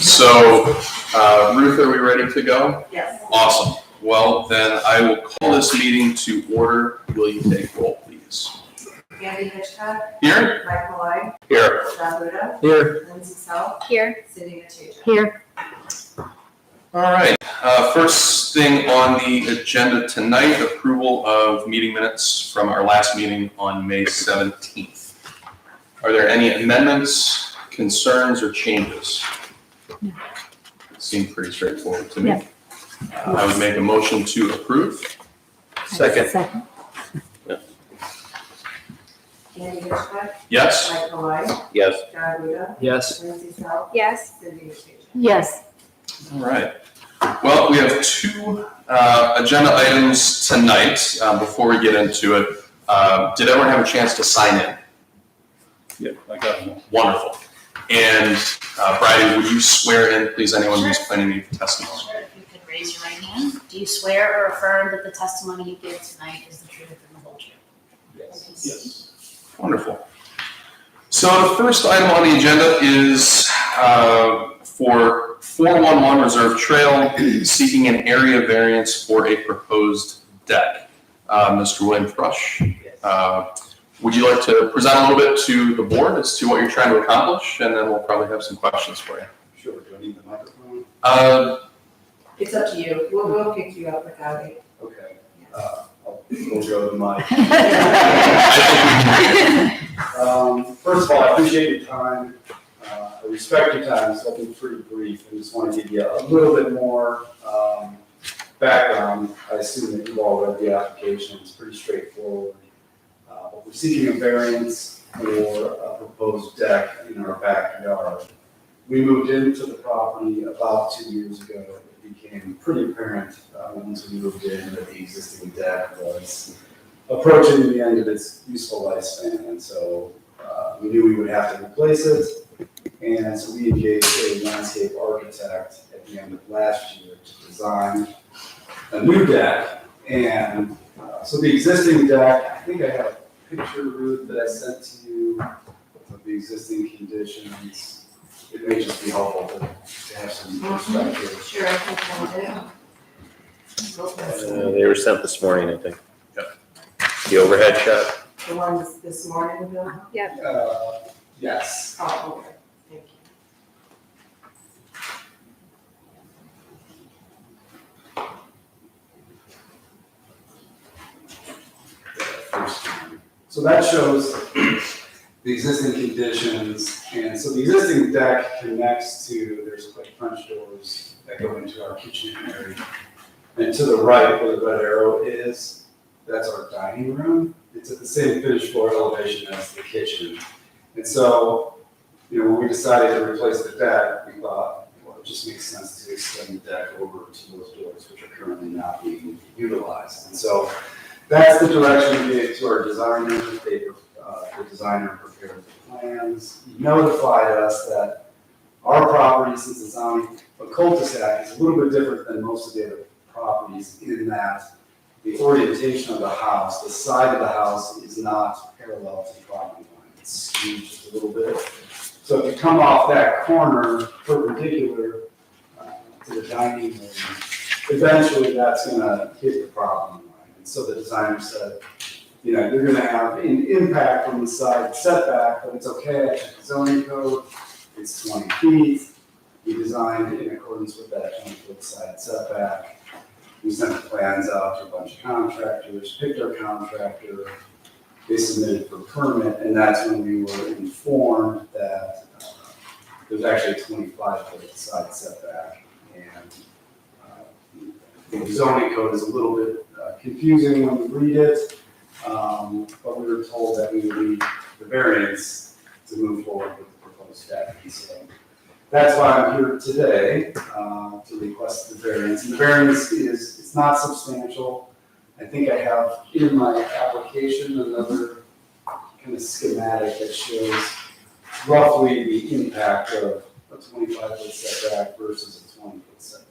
So, Ruth, are we ready to go? Yes. Awesome. Well, then I will call this meeting to order. Will you take roll, please? Andy Hitchcock. Here. Mike Malloy. Here. John Buda. Here. Lindsay Self. Here. Cindy Machucha. Here. All right. First thing on the agenda tonight, approval of meeting minutes from our last meeting on May 17th. Are there any amendments, concerns, or changes? No. It seemed pretty straightforward to me. Yeah. I would make a motion to approve. Second. Andy Hitchcock. Yes? Mike Malloy. Yes. John Buda. Yes. Lindsay Self. Yes. Cindy Machucha. Yes. All right. Well, we have two agenda items tonight. Before we get into it, did everyone have a chance to sign in? Yep, I got it. Wonderful. And Bridie, would you swear in, please, anyone who's planning to give testimony? Sure, if you could raise your right hand. Do you swear or affirm that the testimony you give tonight is the truth and the whole truth? Yes. Wonderful. So the first item on the agenda is for 411 Reserve Trail, seeking an area variance for a proposed deck. Mr. William Thrush, would you like to present a little bit to the board as to what you're trying to accomplish, and then we'll probably have some questions for you. Sure, do I need the microphone? It's up to you. We'll pick you up without it. Okay. We'll go to the mic. First of all, I appreciate your time. I respect your time, so I'll be pretty brief. I just want to give you a little bit more background. I assume that you've all read the application. It's pretty straightforward. But we're seeking a variance for a proposed deck in our backyard. We moved into the property about 2 years ago. It became pretty apparent once we moved in that the existing deck was approaching the end of its useful lifespan. And so we knew we would have to replace it. And so we engaged a landscape architect at the end of last year to design a new deck. And so the existing deck, I think I have a picture, Ruth, that I sent to you of the existing conditions. It may just be helpful to have some perspective. Sure, I can find it. They were sent this morning, I think. Yep. The overhead shot. The ones this morning, Bill? Yes. Oh, okay. Thank you. So that shows the existing conditions, and so the existing deck connects to, there's like French doors that go into our kitchen area. And to the right where the red arrow is, that's our dining room. It's at the same finished floor elevation as the kitchen. And so, when we decided to replace the deck, we thought, well, it just makes sense to extend the deck over to those doors, which are currently not being utilized. And so that's the direction we gave to our designer. The designer prepared the plans. He notified us that our property, since it's on a cul-de-sac, is a little bit different than most of the other properties in that the orientation of the house, the side of the house is not parallel to the property line. It's skewed just a little bit. So if you come off that corner perpendicular to the dining room, eventually that's going to hit the property line. And so the designer said, you're going to have an impact from the side setback, but it's okay. I checked the zoning code. It's 20 feet. We designed in accordance with that 20-foot side setback. We sent the plans out to a bunch of contractors, picked our contractor. They submitted for permit, and that's when we were informed that there's actually a 25-foot side setback. And the zoning code is a little bit confusing when you read it. But we were told that we would need the variance to move forward with the proposed deck. So that's why I'm here today to request the variance. And the variance it's not substantial. I think I have in my application another kind of schematic that shows roughly the impact of a 25-foot setback versus a 20-foot setback.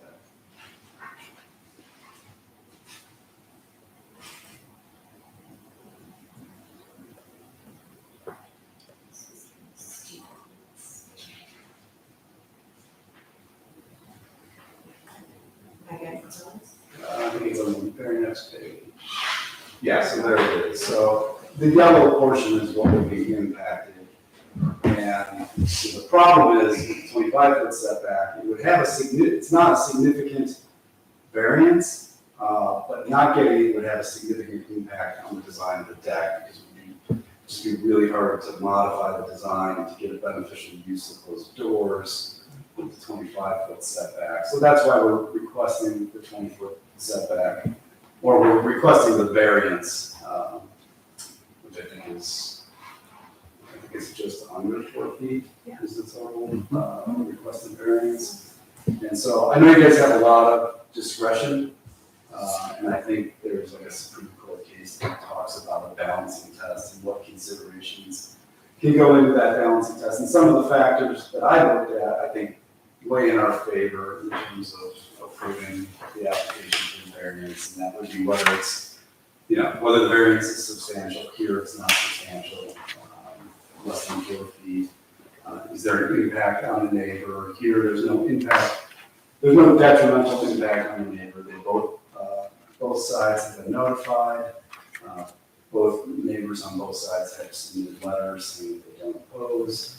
I think it's on the very next page. Yeah, so there it is. So the yellow portion is what will be impacted. And the problem is with 25-foot setback, it would have it's not a significant variance, but not getting it would have a significant impact on the design of the deck because it would just be really hard to modify the design to get a beneficial use of those doors with the 25-foot setback. So that's why we're requesting the 20-foot setback, or we're requesting the variance, which I think is just under 4 feet, is the total requested variance. And so I know you guys have a lot of discretion, and I think there's like a Supreme Court case that talks about a balancing test and what considerations can go into that balancing test. And some of the factors that I looked at, I think, weigh in our favor in terms of approving the application for the variance, and that would be whether it's, whether the variance is substantial. Here it's not substantial, less than 4 feet. Is there an impact on the neighbor? Here there's no impact. There's no detrimental impact on the neighbor. They both sides have been notified. Both neighbors on both sides have submitted letters saying that they don't oppose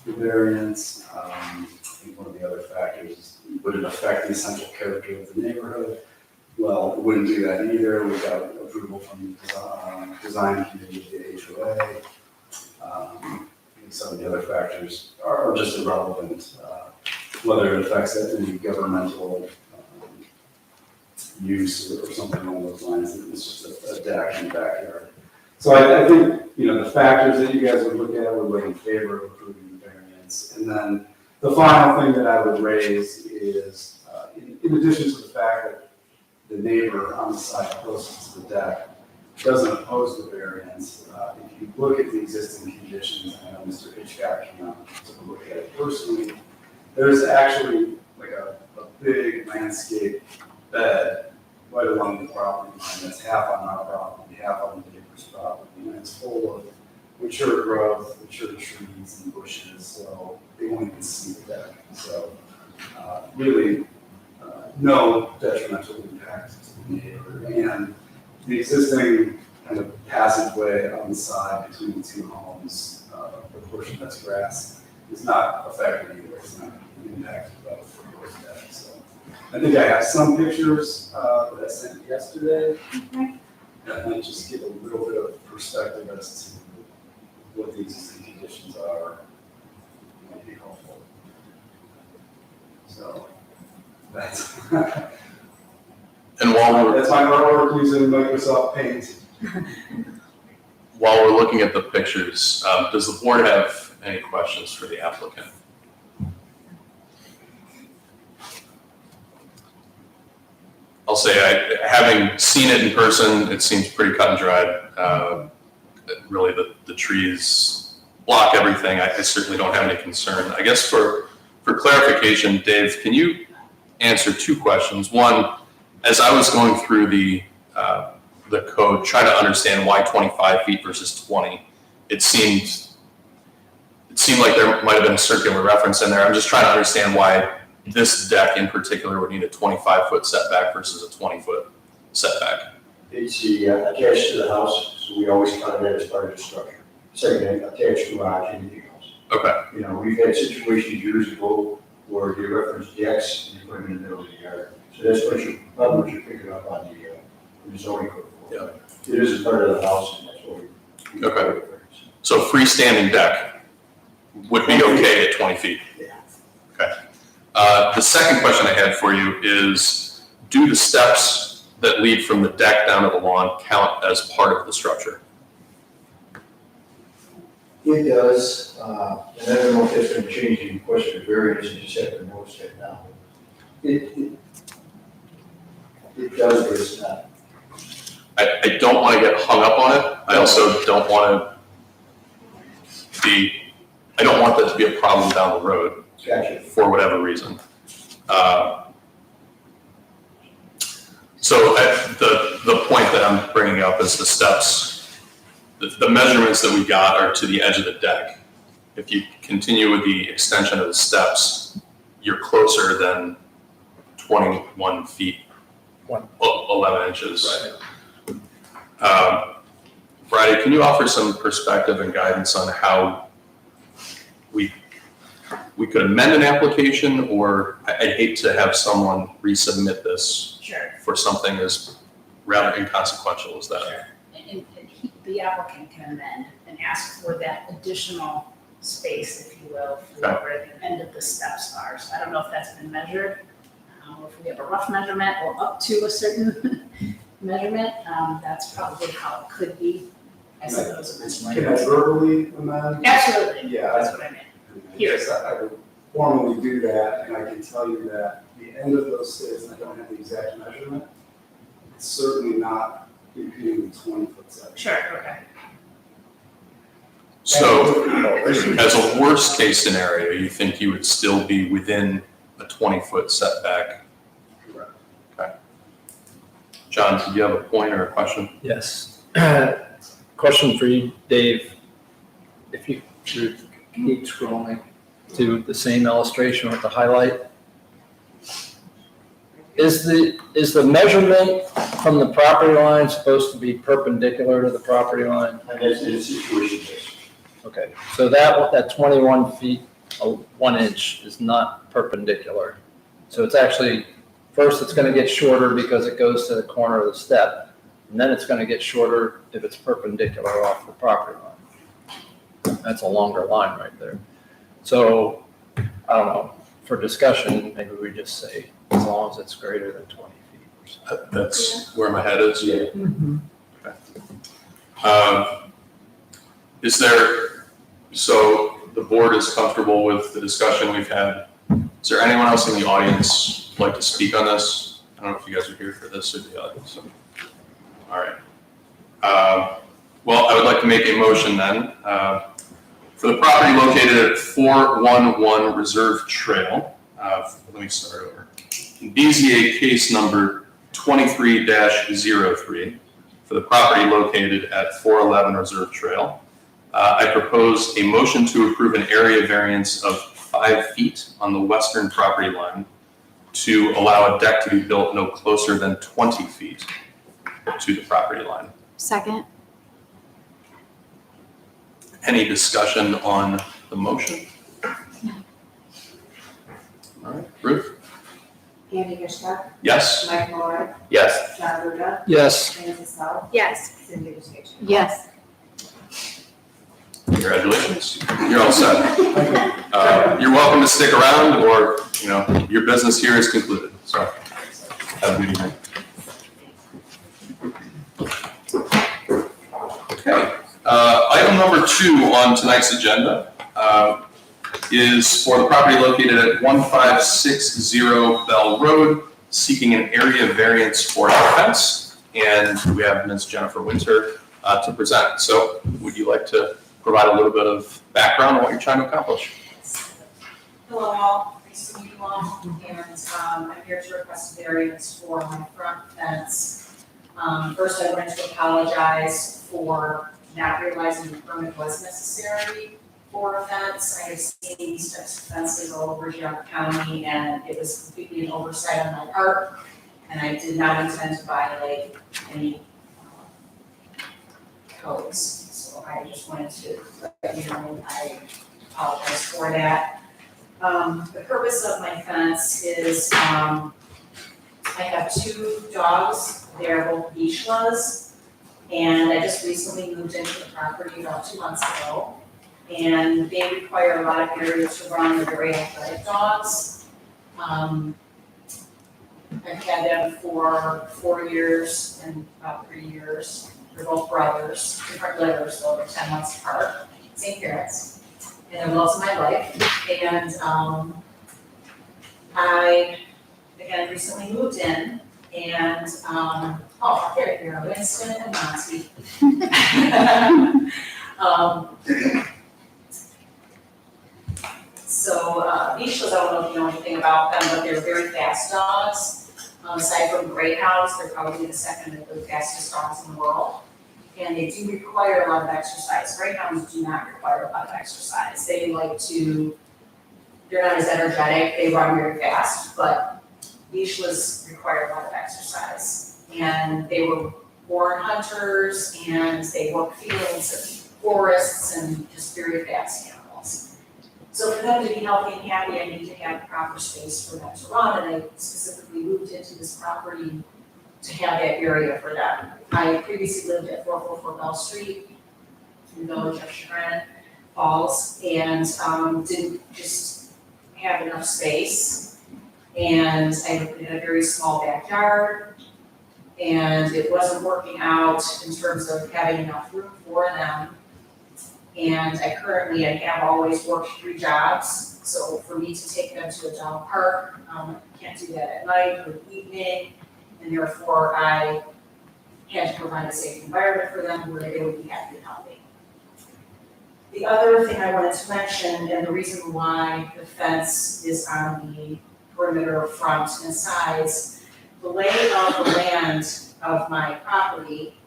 the variance. I think one of the other factors is, would it affect the essential character of the neighborhood? Well, it wouldn't do that either. We got approval from the design committee of the HOA. I think some of the other factors are just irrelevant. Whether it affects any governmental use or something along those lines, it's just a deck in the backyard. So I think, the factors that you guys would look at would weigh in favor of approving the variance. And then the final thing that I would raise is, in addition to the fact that the neighbor on the side closest to the deck doesn't oppose the variance, if you look at the existing conditions, I know Mr. Hitchcock came out and took a look at it personally, there's actually like a big landscape bed right along the property line that's half on our property, half on the neighbor's property, and it's full of mature growth, mature trees and bushes, so they won't even see the deck. So really no detrimental impact to the neighbor. And the existing kind of passageway on the side between the two homes, the portion that's grass, is not affected either. It's not impacted by the proposed deck. So I think I have some pictures that I sent yesterday. That might just give a little bit of perspective as to what the existing conditions are. It might be helpful. So that's And while that's my artwork using Microsoft Paint. we're looking at the pictures, does the board have any questions for the applicant? I'll say, having seen it in person, it seems pretty cut and dried. Really, the trees block everything. I certainly don't have any concern. I guess for clarification, Dave, can you answer two questions? One, as I was going through the code, trying to understand why 25 feet versus 20, it seemed like there might have been a circular reference in there. I'm just trying to understand why this deck in particular would need a 25-foot setback versus a 20-foot setback. It's attached to the house, so we always count that as part of the structure. Second, attached garage, anything else. Okay. We've had situations years ago where you reference decks and you put them in the middle of the yard. So that's what you're picking up on the zoning code. Yeah. It is a part of the house, and that's what we. Okay. So freestanding deck would be okay at 20 feet? Yeah. Okay. The second question I had for you is, do the steps that lead from the deck down to the lawn count as part of the structure? It does, and I don't know if that's going to change the question of variance, you just have to notice that now. It does, but it's not. I don't want to get hung up on it. I also don't want that to be a problem down the road. Gotcha. For whatever reason. So the point that I'm bringing up is the steps. The measurements that we got are to the edge of the deck. If you continue with the extension of the steps, you're closer than 21 feet 11 inches. Friday, can you offer some perspective and guidance on how we could amend an application, or I'd hate to have someone resubmit this Sure. for something as rather inconsequential as that. Sure. And the applicant can amend and ask for that additional space, if you will, for where the end of the steps are. So I don't know if that's been measured, or if we have a rough measurement or up to a certain measurement, that's probably how it could be, I suppose. Can I verbally amend? Absolutely, Yeah. that's what I meant. Here. Yes, I would formally do that, and I can tell you that the end of those stairs, and I don't have the exact measurement, it's certainly not impeding the 20-foot setback. Sure, okay. So as a worst case scenario, you think you would still be within a 20-foot setback? Correct. Okay. John, did you have a point or a question? Yes. Question for you, Dave. If you could keep scrolling to the same illustration with the highlight. Is the measurement from the property line supposed to be perpendicular to the property line? And that's in a situation, yes. Okay, so that 21 feet, 1 inch is not perpendicular. So it's actually, first it's gonna get shorter because it goes to the corner of the step, and then it's gonna get shorter if it's perpendicular off the property line. That's a longer line right there. So, I don't know, for discussion, maybe we just say, as long as it's greater than 20 feet or something. That's where my head is. Yeah. Is there, so the board is comfortable with the discussion we've had. Is there anyone else in the audience who'd like to speak on this? I don't know if you guys are here for this or the other, so. All right. Well, I would like to make a motion then. For the property located at 411 Reserve Trail, let me start over. BZA case number 23-03, for the property located at 411 Reserve Trail, I propose a motion to approve an area variance of 5 feet on the western property line to allow a deck to be built no closer than 20 feet to the property line. Second. Any discussion on the motion? All right, Ruth? Andy Hitchcock, Yes? Mike Muller, Yes. John Ruda, Yes. Francis Howell, Yes. Cindy Rustage. Yes. Congratulations. You're all set. You're welcome to stick around, or, your business here is concluded. So, have a good evening. Okay. Item number 2 on tonight's agenda is for the property located at 1560 Bell Road, seeking an area variance for a fence. And we have Ms. Jennifer Winter to present. So would you like to provide a little bit of background on what you're trying to accomplish? Hello all, nice to meet you all, and I'm here to request a variance for my front fence. First, I wanted to apologize for not realizing the permit was necessary for a fence. I have seen these types of fences all over Geauga County, and it was completely an oversight on my part, and I did not intend to violate any codes. So I just wanted to let you know I apologize for that. The purpose of my fence is, I have 2 dogs, they're both Vizslas, and I just recently moved into the property about 2 months ago. And they require a lot of area to run, they're very athletic dogs. I've had them for 4 years and about 3 years. They're both brothers, different litters, so they're 10 months apart, same parents. And they're loves of my life. And I, again, recently moved in, and, here, Winston and Monty. Vizslas, I don't know if you know anything about them, but they're very fast dogs. Aside from greyhounds, they're probably the second of the fastest dogs in the world. And they do require a lot of exercise. Greyhounds do not require a lot of exercise. They're not as energetic, they run very fast, but leashless required a lot of exercise. And they were born hunters and they worked fields and forests and just very fast animals. So for them to be healthy and happy, I need to have proper space for them to run, and I specifically moved into this property to have that area for them. I previously lived at 444 Bell Street in the village of Chagrin Falls, and didn't just have enough space. And I had a very small backyard, and it wasn't working out in terms of having enough room for them. And I have always worked 3 jobs, so for me to take them to a dog park, I can't do that at night or evening, and therefore I had to provide a safe environment for them where they would be happy and healthy. The other thing I wanted to mention, and the reason why the fence is on the perimeter front and sides, the layout of the land of my property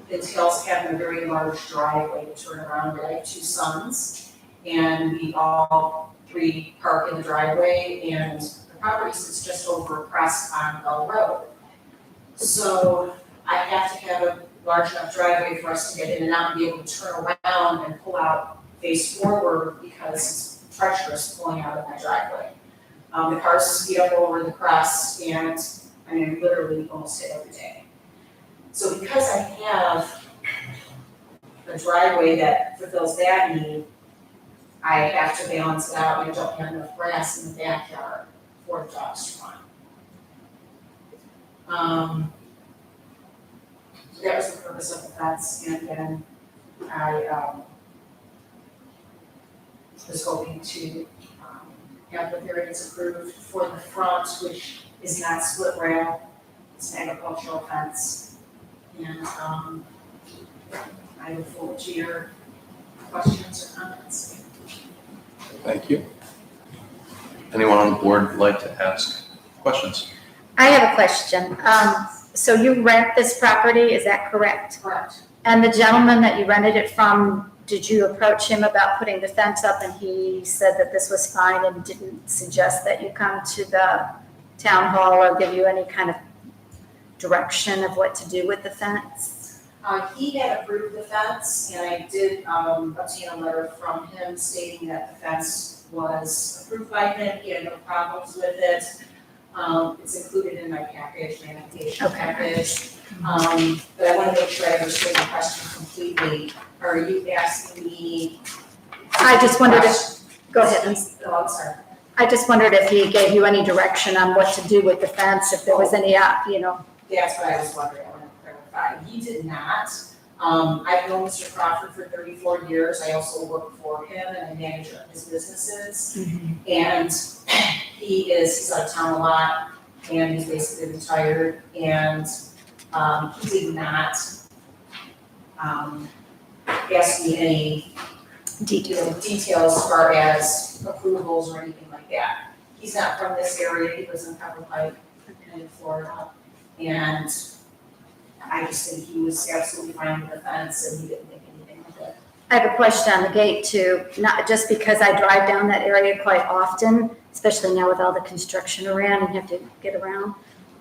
entails having a very large driveway to turn around. I have 2 sons, and we all 3 park in the driveway, and the property sits just over a crest on Bell Road. So I have to have a large enough driveway for us to get in and out and be able to turn around and pull out face forward because it's treacherous pulling out of my driveway. The cars speed up over the crest, and I mean, literally almost hit every day. So because I have a driveway that fulfills that need, I have to balance it out, and I don't have enough grass in the backyard for the dogs to run. So that was the purpose of the fence, and then I was hoping to have the variance approved for the front, which is not split rail, it's an agricultural fence. And I look forward to your questions or comments. Thank you. Anyone on the board would like to ask questions? I have a question. So you rent this property, is that correct? Correct. And the gentleman that you rented it from, did you approach him about putting the fence up and he said that this was fine and didn't suggest that you come to the town hall or give you any kind of direction of what to do with the fence? He had approved the fence, and I did obtain a letter from him stating that the fence was approved by him. He had no problems with it. It's included in my package, my application package. But I want to make sure I understood the question completely. Are you asking me? I just wondered if, go ahead. Oh, I'm sorry. I just wondered if he gave you any direction on what to do with the fence, if there was any, That's what I was wondering, I want to clarify. He did not. I've known Mr. Crawford for 34 years. I also work for him and I manage his businesses. And he's out of town a lot and he's basically retired. And he did not ask me any details as far as approvals or anything like that. He's not from this area. He lives in Pepper Pike in Florida. And I just think he was absolutely fine with the fence and he didn't think anything of it. I have a question on the gate too, not just because I drive down that area quite often, especially now with all the construction around and you have to get around.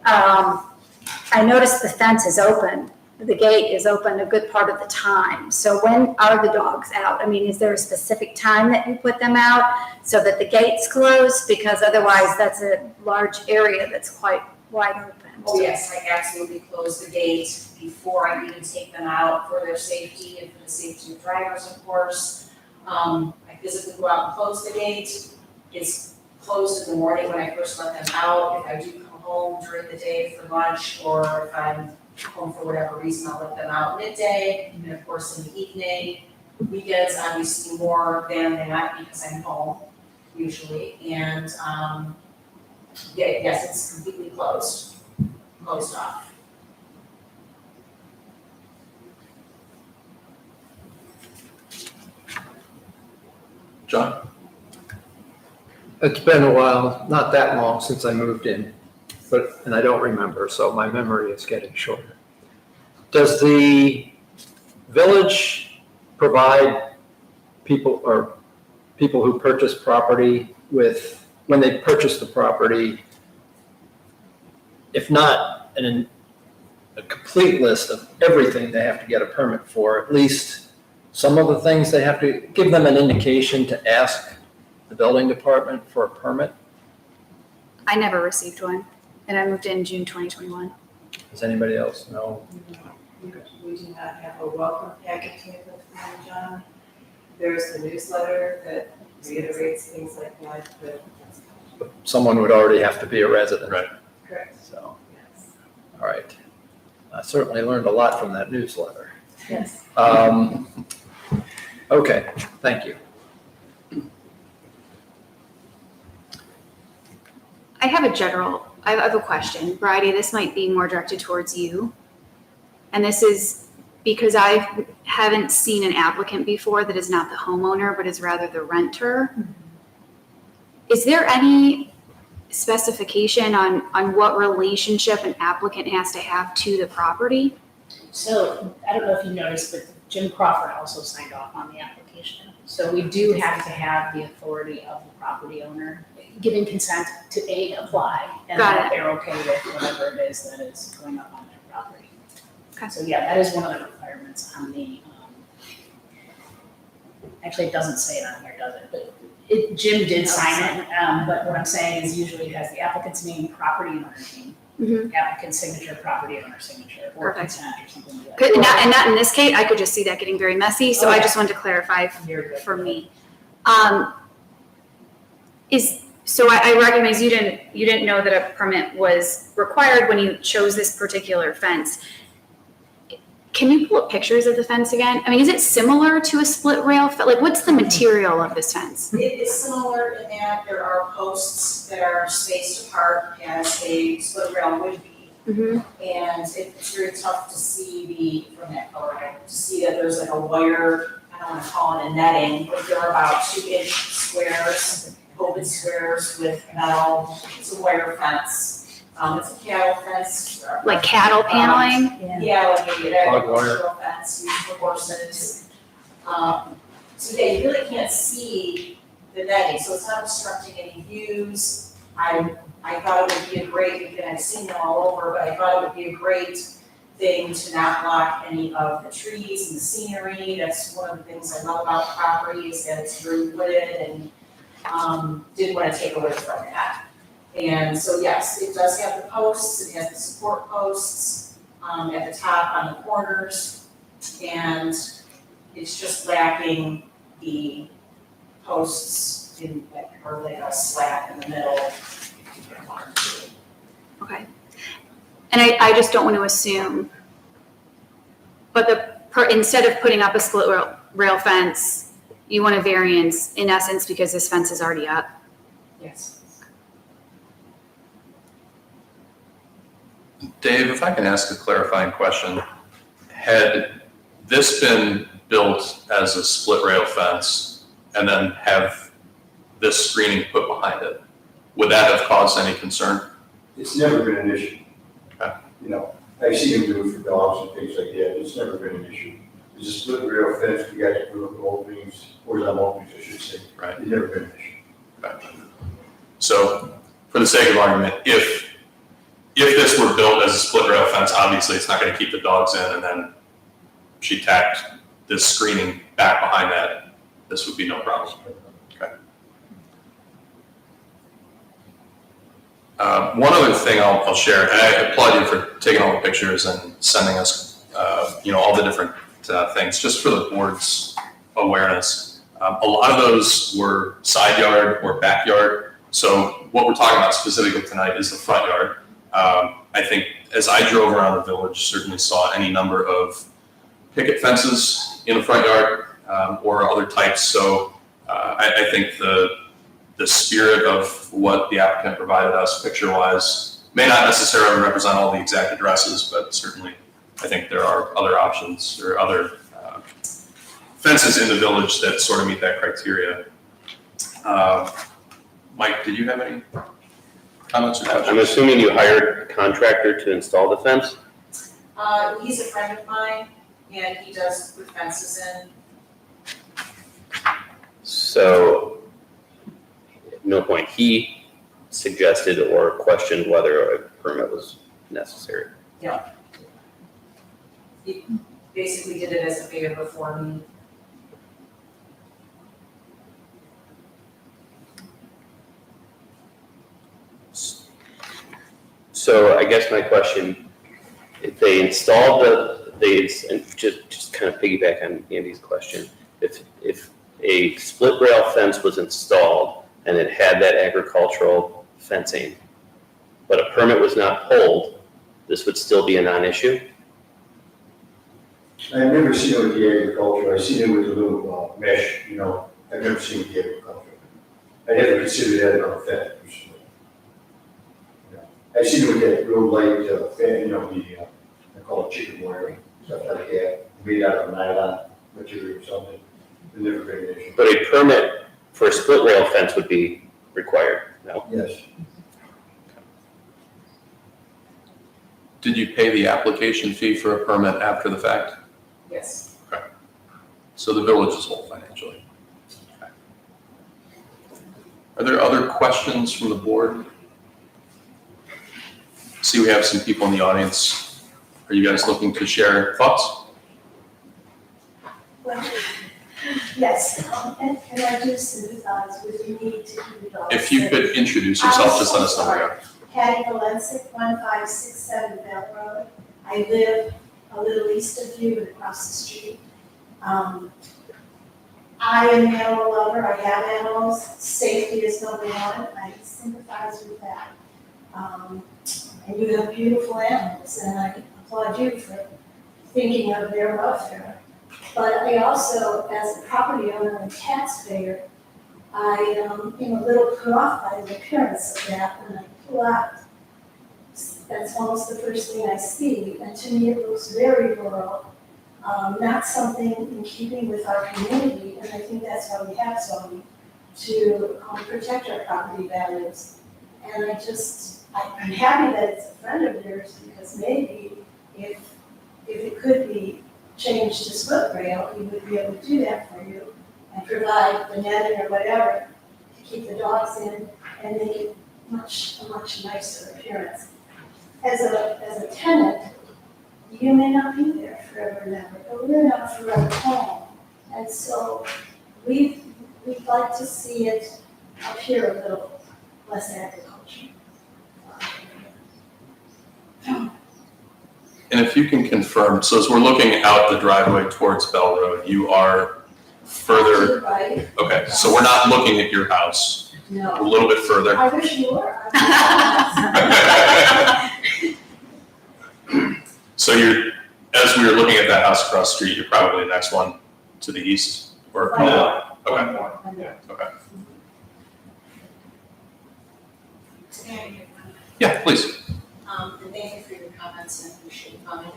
I noticed the fence is open, the gate is open a good part of the time. So when are the dogs out? I mean, is there a specific time that you put them out so that the gate's closed? Because otherwise that's a large area that's quite wide open. Oh yes, I absolutely close the gate before I even take them out for their safety and for the safety of drivers, of course. I physically go out and close the gate. It's closed in the morning when I first let them out. If I do come home during the day for lunch or if I'm home for whatever reason, I'll let them out midday, and of course in the evening. Weekends, obviously more than that because I'm home usually. And yes, it's completely closed off. John? It's been a while, not that long since I moved in, and I don't remember, so my memory is getting shorter. Does the village provide people who purchase property with when they purchase the property, if not a complete list of everything they have to get a permit for, at least some of the things they have to give them an indication to ask the building department for a permit. I never received one, and I moved in June 2021. Does anybody else know? We do not have a welcome packet to make with John. There's the newsletter that reiterates things like that, but Someone would already have to be a resident. Right. correct, So, yes. all right. I certainly learned a lot from that newsletter. Yes. Okay, thank you. I have a question. Bridie, this might be more directed towards you. And this is because I haven't seen an applicant before that is not the homeowner, but is rather the renter. Is there any specification on what relationship an applicant has to have to the property? So I don't know if you noticed, but Jim Crawford also signed off on the application. So we do have to have the authority of the property owner giving consent to apply, and Got that it. they're okay with whatever it is that is going up on their property. Okay. So yeah, that is one of the requirements on the, actually, it doesn't say it on here, does it? But Jim did sign it, but what I'm saying is usually it has the applicant's name, property owner's name, Mhm. applicant's signature, property owner's signature, or Perfect. consent or something like that. Good, and not in this case, I could just see that getting very messy, so I just wanted to clarify You're good. for me. So I recognize you didn't know that a permit was required when you chose this particular fence. Can you pull up pictures of the fence again? I mean, is it similar to a split rail? Like, what's the material of this fence? It is similar in that there are posts that are spaced apart as a split rail would be. Mm-hmm. And it's very tough to see from that color, to see that there's like a wire, I don't wanna call it a netting, but they're about 2-inch squares, open squares with metal, it's a wire fence. It's a cattle fence. Like cattle paneling? Yeah, like an Hog wire. agricultural fence used for horses. So yeah, you really can't see the netting, so it's not obstructing any views. I thought it would be a great, again, I've seen them all over, but I thought it would be a great thing to not block any of the trees and the scenery. That's one of the things I love about the property is that it's very wooded and didn't want to take away from that. And so yes, it does have the posts, it has the support posts at the top on the corners, and it's just lacking the posts or like a slat in the middle. Okay. And I just don't want to assume, but instead of putting up a split rail fence, you want a variance in essence because this fence is already up? Yes. Dave, if I can ask a clarifying question, had this been built as a split rail fence and then have this screening put behind it, would that have caused any concern? It's never been an issue. Okay. You know, I've seen them do it for dogs and things like that, it's never been an issue. It's a split rail fence, we got to put up openings, horizontal openings, I should say. Right. It's never been an issue. Okay. So, for the sake of argument, if this were built as a split rail fence, obviously it's not going to keep the dogs in, and then she tacked this screening back behind that, this would be no problem. Okay. One other thing I'll share, and I applaud you for taking all the pictures and sending us, all the different things, just for the board's awareness. A lot of those were side yard or backyard. So what we're talking about specifically tonight is the front yard. I think as I drove around the village, certainly saw any number of picket fences in the front yard or other types. So I think the spirit of what the applicant provided us picture-wise may not necessarily represent all the exact addresses, but certainly I think there are other options or other fences in the village that sort of meet that criteria. Mike, did you have any comments or questions? I'm assuming you hired a contractor to install the fence? He's a friend of mine, and he does put fences in. So no point he suggested or questioned whether a permit was necessary. He basically did it as a favor for me. So I guess my question, if they installed and just kind of piggyback on Andy's question, if a split rail fence was installed and it had that agricultural fencing, but a permit was not pulled, this would still be a non-issue? I've never seen it with the agriculture, I've seen it with the little mesh, I've never seen it with the agriculture. I never considered that a fence. I've seen it with that real light fan, I call it chicken wire, stuff like that, made out of nylon material or something. It's never been an issue. But a permit for a split rail fence would be required, no? Yes. Did you pay the application fee for a permit after the fact? Yes. So the village is whole financially. Okay. Are there other questions from the board? See, we have some people in the audience. Are you guys looking to share thoughts? Well, yes, and I do sympathize with the need to keep it all. If you could introduce yourself, just let us know where you are. Patty Valencic, 1567 Bell Road. I live a little east of you and across the street. I am an animal lover, I have animals, safety is number one, I sympathize with that. And you have beautiful animals, and I applaud you for thinking of their welfare. But I also, as a property owner and taxpayer, I am a little put off by the appearance of that when I pull out. That's almost the first thing I see, and to me it looks very rural, not something in keeping with our community, and I think that's why we have zoning, to protect our property values. And I'm happy that it's a friend of yours, because maybe if it could be changed to split rail, he would be able to do that for you and provide the netting or whatever to keep the dogs in and make it a much nicer appearance. As a tenant, you may not be there forever and ever, but we're not forever home. And so we'd like to see it appear a little less agriculture. And if you can confirm, so as we're looking out the driveway towards Bell Road, you are further, Right? okay, so we're not looking at your house, we're a No. little bit further. I wish you were. So as we were looking at that house across the street, you're probably the next one to the east, or? No. Okay, okay. Today, Yeah, please. and thank you for your comments and appreciate you coming.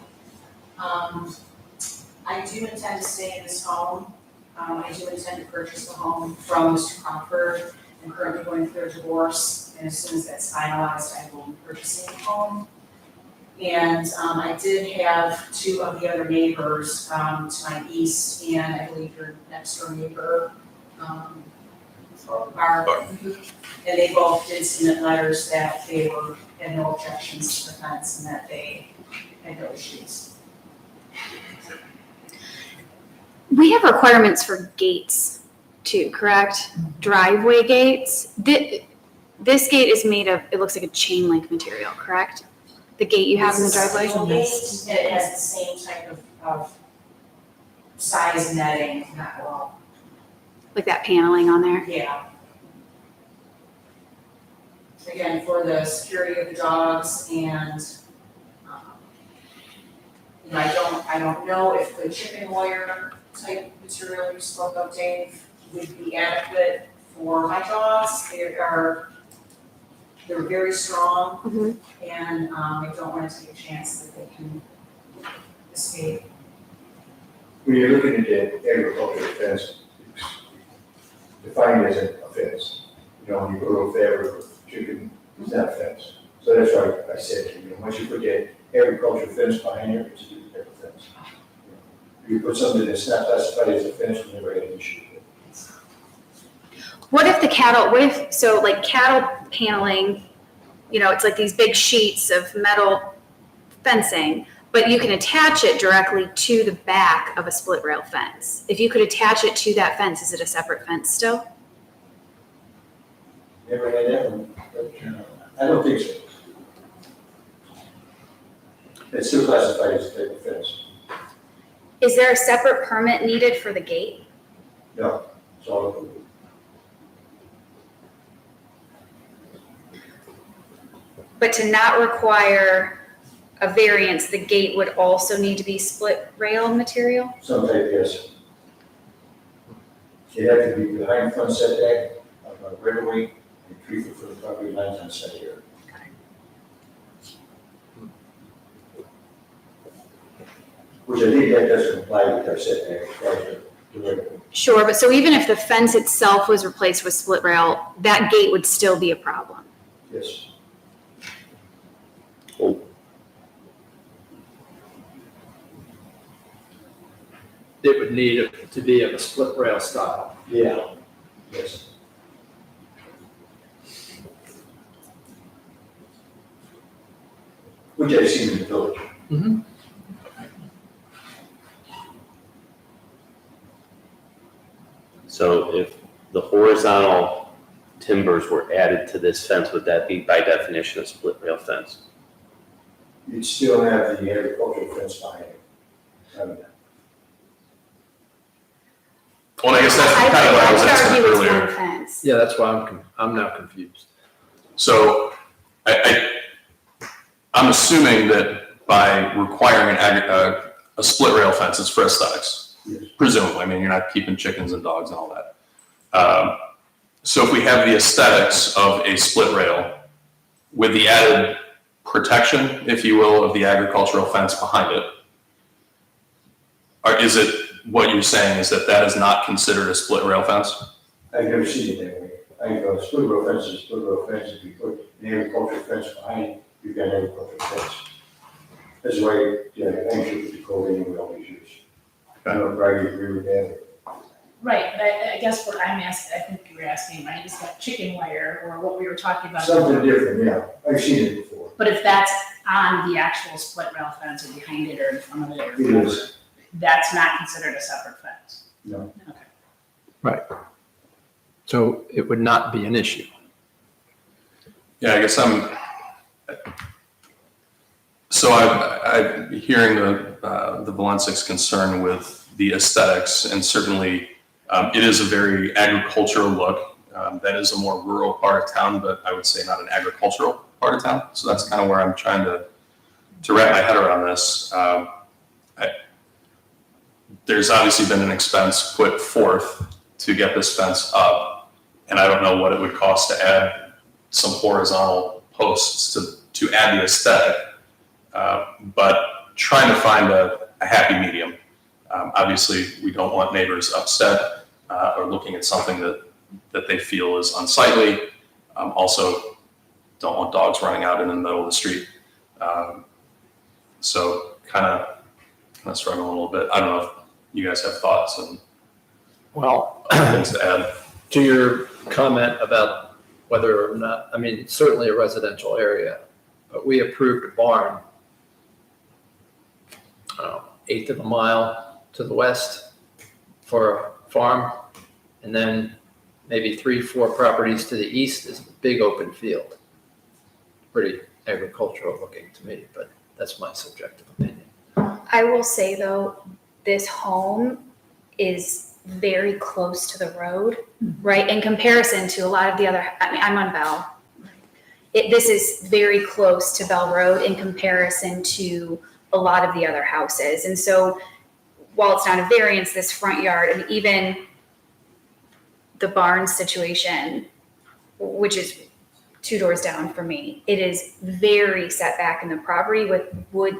I do intend to stay in this home. I do intend to purchase the home from Mr. Crawford. I'm currently going through a divorce, and as soon as that's finalized, I will be purchasing the home. And I did have two of the other neighbors to my east, and I believe your next door neighbor, Barb. And they both did submit letters that they had no objections to the fence and that they had no issues. We have requirements for gates too, correct? Driveway gates. This gate is made of, it looks like a chain link material, correct? The gate you have in the driveway? It has the same type of size netting, not wall. Like that paneling on there? Yeah. Again, for the security of the dogs and, I don't know if the chicken wire type material you spoke of, Dave, would be adequate for my dogs. They're very strong, Mhm. and I don't want to take a chance that they can escape. When you're looking at the agricultural fence, it's defined as a fence. When you grow fabric or chicken, it's not a fence. So that's why I said, once you put that agricultural fence behind it, it's a different fence. If you put something that's not classified as a fence, we never had an issue with it. What if so like cattle paneling, it's like these big sheets of metal fencing, but you can attach it directly to the back of a split rail fence. If you could attach it to that fence, is it a separate fence still? Never had that one, but I don't think so. It's still classified as a type of fence. Is there a separate permit needed for the gate? No, it's all. But to not require a variance, the gate would also need to be split rail material? Some type, yes. They have to be behind front setback, right away, and 3 foot from the property lines on side yard. Which I think that does comply with our setback, right, the right of way. Sure, but so even if the fence itself was replaced with split rail, that gate would still be a problem? Yes. It would need it to be of a split rail style. Yeah, yes. Which I've seen in the village. Mm-hmm. So if the horizontal timbers were added to this fence, would that be by definition a split rail fence? You'd still have the agricultural fence behind it. Well, I guess that's kind of what I was asking I would argue earlier. it's one fence. Yeah, that's why I'm now confused. So I'm assuming that by requiring a split rail fence, it's for aesthetics, Yes. presumably. I mean, you're not keeping chickens and dogs and all that. So if we have the aesthetics of a split rail with the added protection, if you will, of the agricultural fence behind it, or is it what you're saying is that that is not considered a split rail fence? I've never seen it that way. I go, split rail fence is split rail fence. If you put an agricultural fence behind it, you've got an agricultural fence. That's why, yeah, I think the code anyway all these years. I don't know if I agree with that. Right, but I guess what I'm asking, I think you were asking, right, is that chicken wire or what we were talking about? Something different, yeah. I've seen it before. But if that's on the actual split rail fence or behind it or in front of it or It whatever, is. that's not considered a separate fence? No. Okay. So it would not be an issue. Yeah, I guess I'm hearing the Valensik's concern with the aesthetics, and certainly it is a very agricultural look. That is a more rural part of town, but I would say not an agricultural part of town. So that's kind of where I'm trying to wrap my head around this. There's obviously been an expense put forth to get this fence up, and I don't know what it would cost to add some horizontal posts to add the aesthetic, but trying to find a happy medium. Obviously, we don't want neighbors upset or looking at something that they feel is unsightly. Also, don't want dogs running out in the middle of the street. So kind of struggling a little bit. I don't know if you guys have thoughts and Well, things to add. to your comment about whether or not, I mean, certainly a residential area, but we approved a barn, eighth of a mile to the west for a farm, and then maybe 3-4 properties to the east is a big open field. Pretty agricultural looking to me, but that's my subjective opinion. I will say though, this home is very close to the road, right? In comparison to a lot of the other, I mean, I'm on Bell. This is very close to Bell Road in comparison to a lot of the other houses. And so while it's not a variance, this front yard and even the barn situation, which is 2 doors down from me, it is very set back in the property with wood,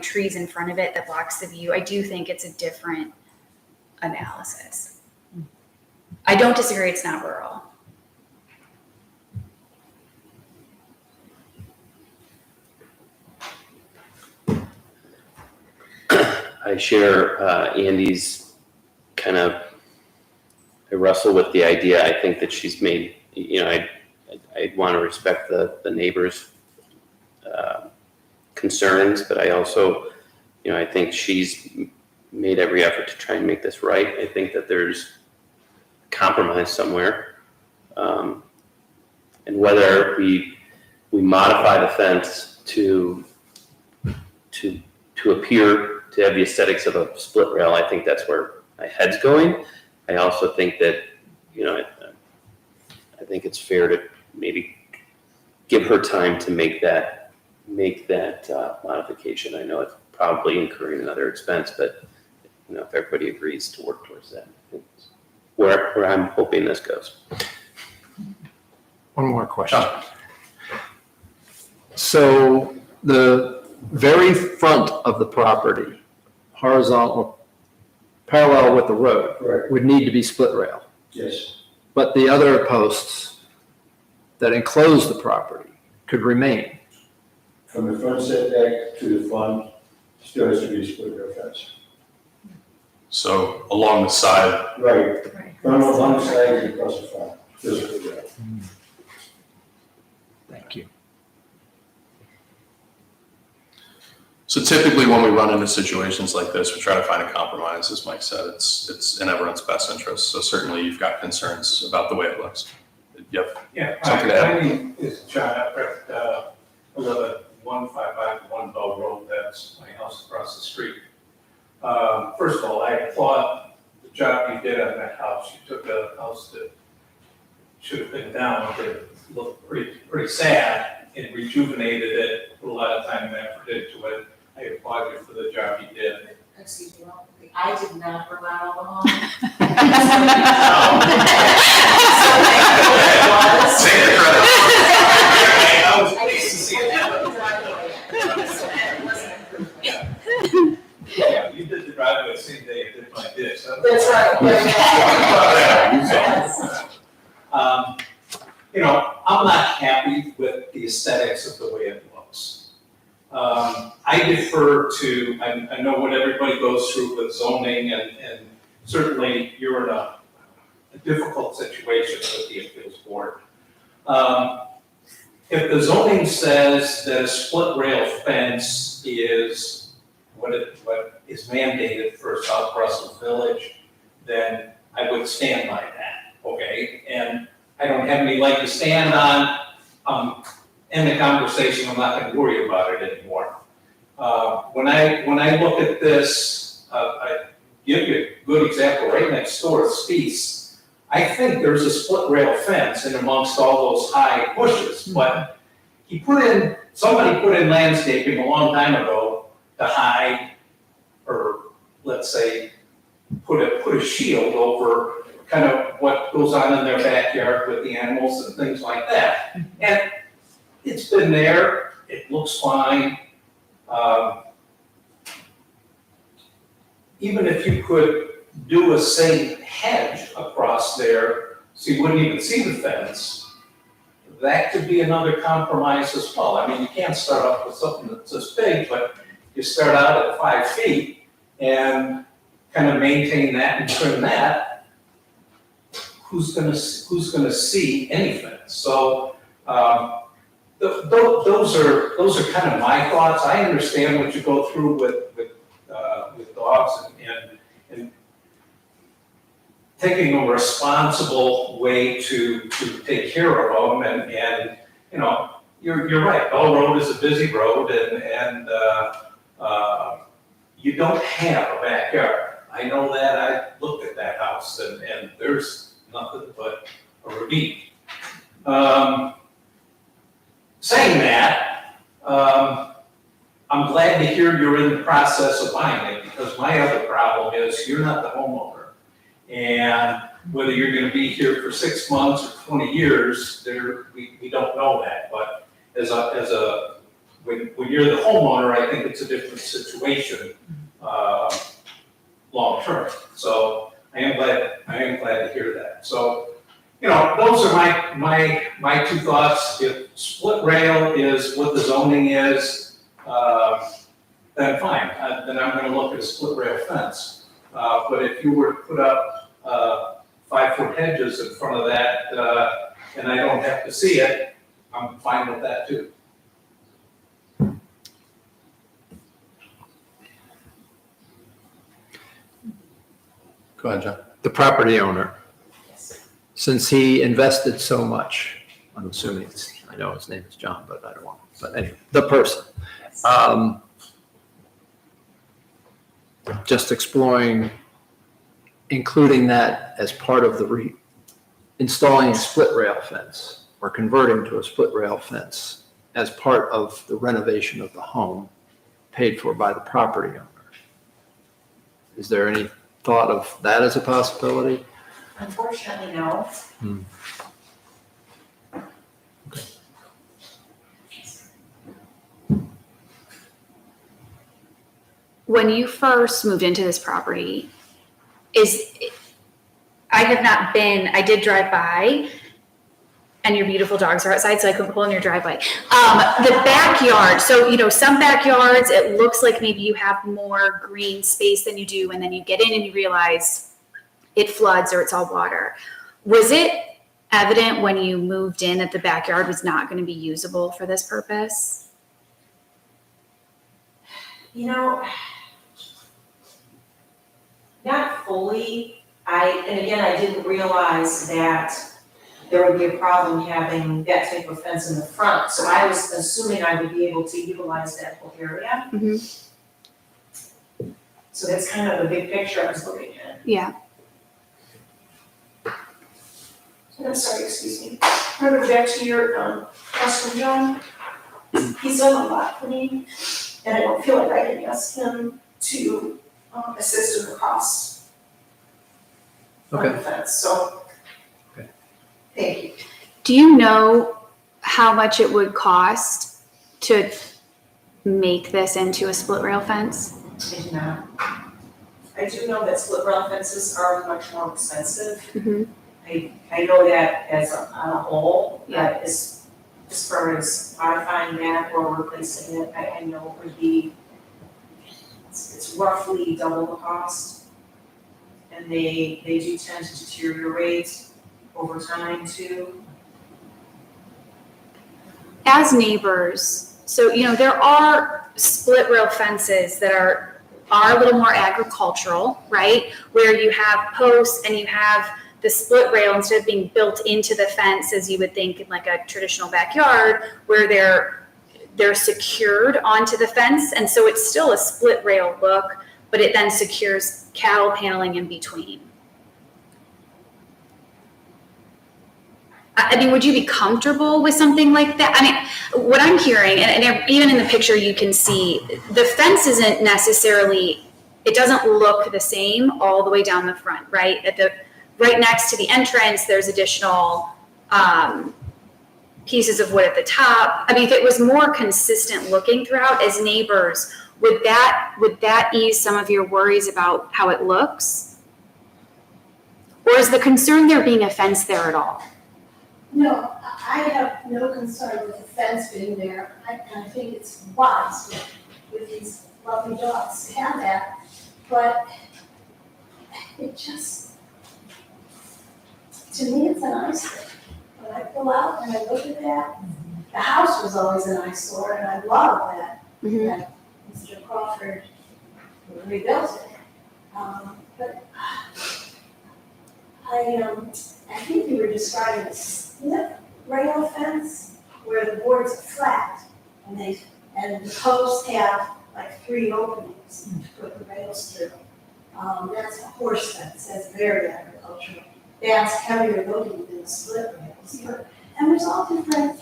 trees in front of it that blocks the view. I do think it's a different analysis. I don't disagree it's not rural. I share Andy's kind of, I wrestle with the idea. I think that she's made, I'd want to respect the neighbors' concerns, but I also, I think she's made every effort to try and make this right. I think that there's compromise somewhere. And whether we modify the fence to appear to have the aesthetics of a split rail, I think that's where my head's going. I also think that, I think it's fair to maybe give her time to make that modification. I know it's probably incurring another expense, but if everybody agrees to work towards that, I think that's where I'm hoping this goes. One more question. So the very front of the property, horizontal, parallel with the road, Correct. would need to be split rail. Yes. But the other posts that enclose the property could remain. From the front setback to the front, still has to be a split rail fence. So along the side, Right. From one side and across the front, still split rail. Thank you. so typically when we run into situations like this, we try to find a compromise. As Mike said, it's in everyone's best interest. So certainly you've got concerns about the way it looks. Yep. Yeah, Something to add? my name is John Everett, 11551 Bell Road, that's my house across the street. First of all, I applaud the job you did on that house. You took a house that should have been down, that looked pretty sad, and rejuvenated it, put a lot of time and effort into it. I applaud you for the job you did. Excuse me, I did not remodel the home. Take the credit. I was pleased to see that. Yeah, you did the driveway the same day I did my ditch. That's right. I'm not happy with the aesthetics of the way it looks. I defer to, I know what everybody goes through with zoning, and certainly you're in a difficult situation with the appeals board. If the zoning says that a split rail fence is what is mandated for South Russell Village, then I would stand by that, okay? And I don't have any leg to stand on. End the conversation, I'm not gonna worry about it anymore. When I look at this, I give you a good example, right next door, Speece. I think there's a split rail fence in amongst all those high bushes, but somebody put in landscaping a long time ago to hide, or let's say, put a shield over kind of what goes on in their backyard with the animals and things like that. And it's been there, it looks fine. Even if you could do a safe hedge across there, so you wouldn't even see the fence, that could be another compromise as well. I mean, you can't start off with something that's this big, but you start out at 5 feet and kind of maintain that and trim that. Who's gonna see any fence? So, those are kind of my thoughts. I understand what you go through with dogs and taking a responsible way to take care of them, and you're right. Bell Road is a busy road, and you don't have a backyard. I know that. I looked at that house, and there's nothing but a ravine. Saying that, I'm glad to hear you're in the process of buying it, because my other problem is you're not the homeowner. And whether you're gonna be here for 6 months or 20 years, we don't know that. But when you're the homeowner, I think it's a different situation, long term. So I am glad to hear that. So, those are my two thoughts. If split rail is what the zoning is, then fine, then I'm gonna look at a split rail fence. But if you were to put up 5-foot hedges in front of that, and I don't have to see it, I'm fine with that too. Go ahead, John. The property owner, Yes. since he invested so much, I'm assuming I know his name is John, but I don't want, but anyway, the person. Just exploring, including that as part of the installing a split rail fence or converting to a split rail fence as part of the renovation of the home paid for by the property owner. Is there any thought of that as a possibility? Unfortunately, no. When you first moved into this property, I did drive by, and your beautiful dogs are outside, so I couldn't pull in your driveway. The backyard, so, some backyards, it looks like maybe you have more green space than you do, and then you get in and you realize it floods or it's all water. Was it evident when you moved in that the backyard was not going to be usable for this purpose? Not fully. And again, I didn't realize that there would be a problem having that type of fence in the front. So I was assuming I would be able to utilize that whole area. So that's kind of the big picture I was looking at. Yeah. I'm sorry, excuse me. I'm going back to your question, John. He's done a lot for me, and I don't feel like I can ask him to assist in the cost of the fence, so. Okay. Thank you. Do you know how much it would cost to make this into a split rail fence? I do not. I do know that split rail fences are much more expensive. I know that on a whole, but as far as modifying that or replacing it, I know it would be, it's roughly double the cost. And they do tend to deteriorate over time too. As neighbors, so, there are split rail fences that are a little more agricultural, right? Where you have posts and you have the split rail, instead of being built into the fence as you would think in like a traditional backyard, where they're secured onto the fence. And so it's still a split rail look, but it then secures cattle paneling in between. I mean, would you be comfortable with something like that? I mean, what I'm hearing, and even in the picture you can see, the fence isn't necessarily, it doesn't look the same all the way down the front, right? Right next to the entrance, there's additional pieces of wood at the top. I mean, if it was more consistent looking throughout as neighbors, would that ease some of your worries about how it looks? Or is the concern there being a fence there at all? No, I have no concern with the fence being there. I think it's wise with these lovely dogs to have that, but it just, to me, it's an eyesore. When I pull out and I look at that, the house was always an eyesore, and I love that Mr. Crawford rebuilt it. But I think you were describing a split rail fence where the boards are flat and the posts have like 3 openings to put the rails through. That's a horse fence. That's very agricultural. That's heavier looking than split rails. And there's all different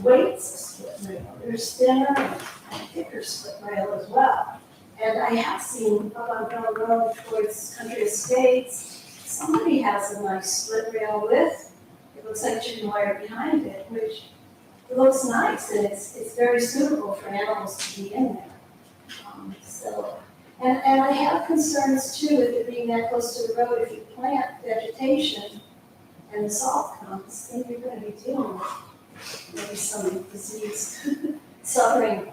weights of split rail. There's thinner and thicker split rail as well. And I have seen up on Bell Road towards Country Estates, somebody has a nice split rail with, it looks like chicken wire behind it, which it looks nice and it's very suitable for animals to be in there. And I have concerns too with it being that close to the road. If you plant vegetation and the salt comes, then you're going to be dealing with maybe some disease suffering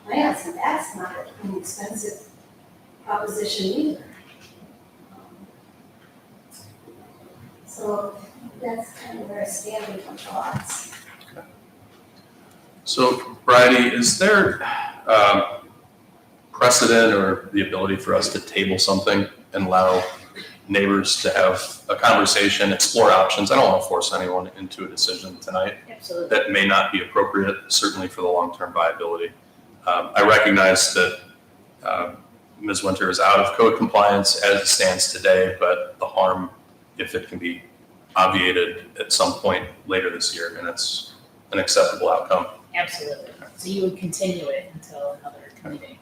plants, and that's not an inexpensive proposition either. So that's kind of where I stand with my thoughts. So, Bridie, is there precedent or the ability for us to table something and allow neighbors to have a conversation, explore options? I don't want to force anyone into a decision tonight Absolutely. that may not be appropriate, certainly for the long-term viability. I recognize that Ms. Winter is out of code compliance as it stands today, but the harm, if it can be obviated at some point later this year, and it's an acceptable outcome. Absolutely. So you would continue it until another meeting?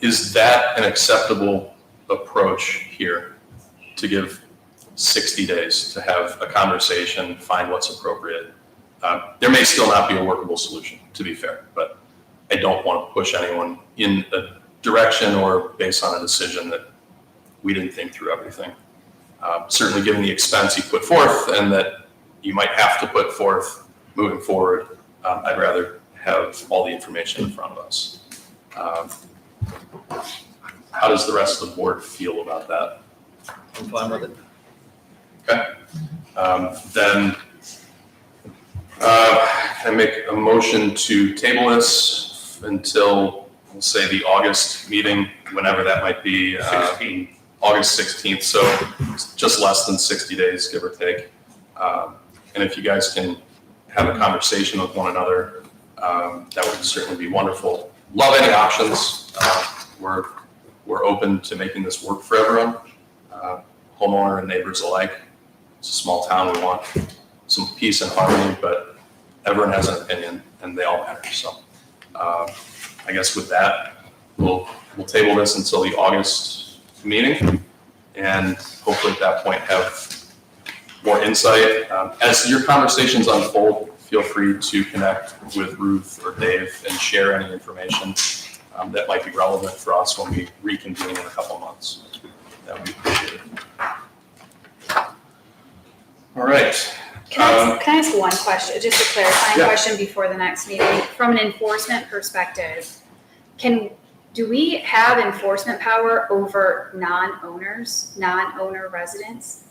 Is that an acceptable approach here, to give 60 days to have a conversation, find what's appropriate? There may still not be a workable solution, to be fair, but I don't want to push anyone in a direction or based on a decision that we didn't think through everything. Certainly given the expense you put forth and that you might have to put forth moving forward, I'd rather have all the information in front of us. How does the rest of the board feel about that? I'm fine with it. Okay. Then can I make a motion to table this until, we'll say, the August meeting, whenever that might be? 16. August 16th, so it's just less than 60 days, give or take. And if you guys can have a conversation with one another, that would certainly be wonderful. Love any options. We're open to making this work for everyone, homeowner and neighbors alike. It's a small town. We want some peace and harmony, but everyone has an opinion and they all matter. So I guess with that, we'll table this until the August meeting, and hopefully at that point have more insight. As your conversations unfold, feel free to connect with Ruth or Dave and share any information that might be relevant for us when we reconvene in a couple months. That would be appreciated. All right. Can I ask one question, just a clarifying Yeah. question before the next meeting? From an enforcement perspective, do we have enforcement power over non-owner residents?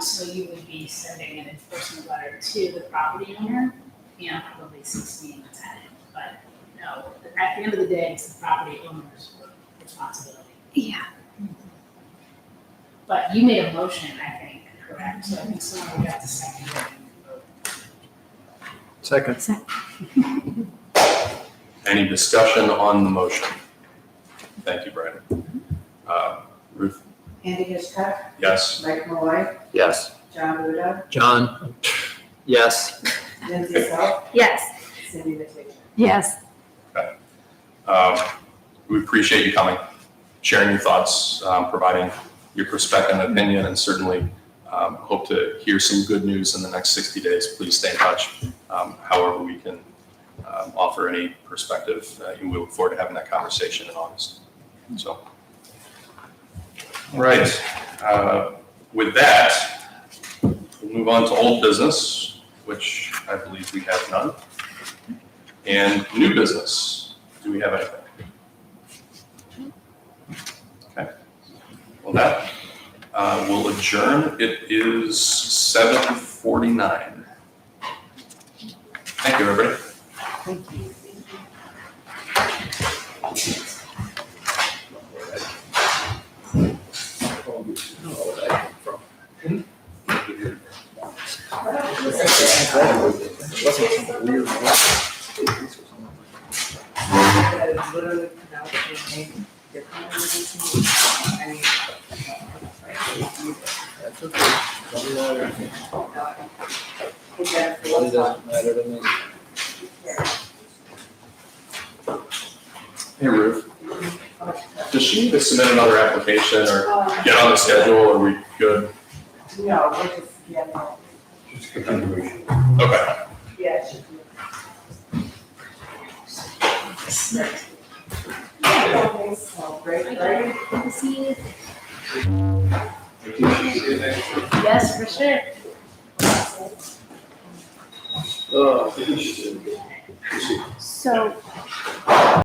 So you would be sending an enforcement letter to the property owner and probably CCing the tenant. But no, at the end of the day, it's the property owner's responsibility. Yeah. But you made a motion, I think, correct? So I think someone got to second it. Second. Any discussion on the motion? Thank you, Brandon. Ruth? Andy Hitchcock, Yes. Mike Malloy, Yes. John Buda, John? Yes. Lindsay Self, Yes. Cindy Matei. Yes. We appreciate you coming, sharing your thoughts, providing your perspective and opinion, and certainly hope to hear some good news in the next 60 days. Please stay in touch. However we can offer any perspective, and we look forward to having that conversation in August. So, all right. With that, we'll move on to old business, which I believe we have none. And new business, do we have anything? Okay. Well, that will adjourn. It is 7:49. Thank you, everybody. Thank you. Literally pronounce your name differently. I mean, That's okay. It doesn't matter to me. Hey, Ruth. Does she need to submit another application or get on the schedule, or are we good? No, we're just, yeah, no, Just continuation. Okay. yeah, it should be. I don't think so, right, right? Good to see you. Yes, for sure. Oh. So